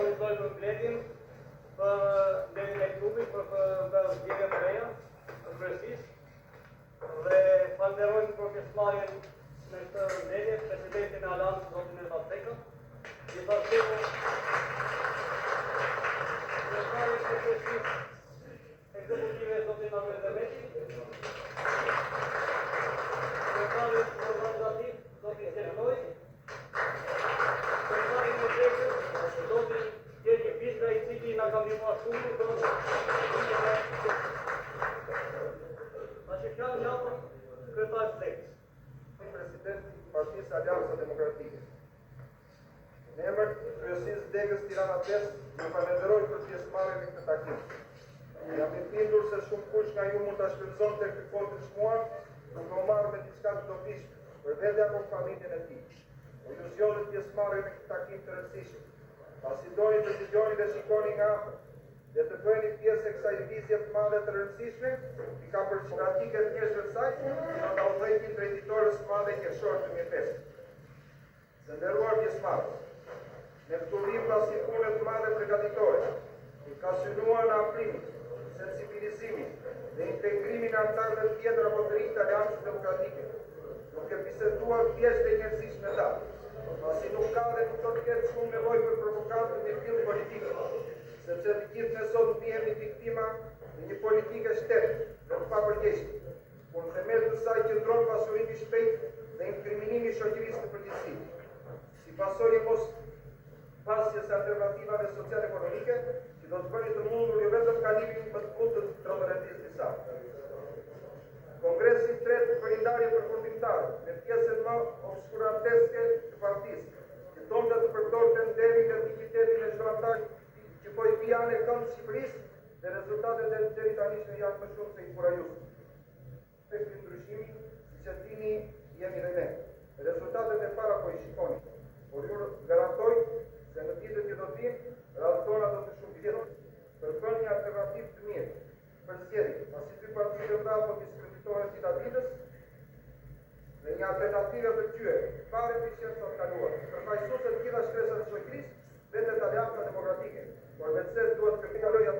organizojmë mbledhjen për mbledhjen e klubit për zgjedhjen e reja të kryesisë dhe falenderojmë për pjesëmarrjen në këtë mbledhje presidentin e Alanës, zotin Elmas Tekën. Gjithashtu pjesëmarrjen për kryesisë ekzekutive zotin Ahmet Demeti, pjesëmarrjen organizativ zotin Sertoj, pjesëmarrjen e drejtës zotin Gjergj Bishka, i cili na ka ndihmuar shumë për President i Partisë Alianca Demokratike. Në emër të kryesisë Degës Tirana 5, ju falenderoj për pjesëmarrjen në këtë takim. Jam i bindur se shumë kush nga ju mund ta shpenzon tek ky kohë të çmuar, nuk do marrë me diçka të dobishme për vete apo familjen e tij. Po ju zgjodhet pjesëmarrjen në këtë takim të rëndësishëm. Pasi doni të dëgjoni dhe shikoni nga afër dhe të bëheni pjesë e kësaj lëvizje të madhe të rëndësishme, i ka përshtatike të njerëzve të saj, që do ta udhëheqin drejt ditores së madhe qershor 2005. Të nderuar pjesëmarrës, ne këtu vim pas një pune të madhe përgatitore, i ka synuar në aprimin, sensibilizimin dhe integrimin e anëtarëve të tjetër apo të rinj të Aleancës Demokratike, duke biseduar thjesht e njerëzisht me ta, pasi nuk ka dhe nuk do të ketë shumë nevojë për provokatën e fill politike, sepse të gjithë ne sot ndihemi viktima në një politike shtetë dhe të papërgjegjshme, ku në themel të saj qëndron pasurimi i shpejtë dhe inkriminimi i shoqërisë të përgjithësi. Si pasojë mos pasjes alternativave social-ekonomike, që do të bëni të mundur jo vetëm kalimin më të butë të trotoretisë të saj. Kongresi i tretë për ndarje përfundimtare, me pjesën më obskuranteske të partisë, që donte të përdorte nderin dhe dignitetin e zhvantarit që po i pijan e këndë Shqipërisë dhe rezultatet e deri tani janë më shumë se i kurajuse. Tek ky ndryshimi, siç e dini, jemi dhe ne. Rezultatet e para po i shikoni, por ju garantoj se në ditët që do të vinë, radhët tona do të shumëfilojnë për bërë një alternativë të mirë për zgjedhje, pasi dy partitë e mëdha po diskreditohen ditës dhe një alternativë të gjyre, pa eficiencë të kaluar, përfaqësuese të gjitha shkresat e shoqërisë, vetë Alianca Demokratike, por vetë duhet të kalojë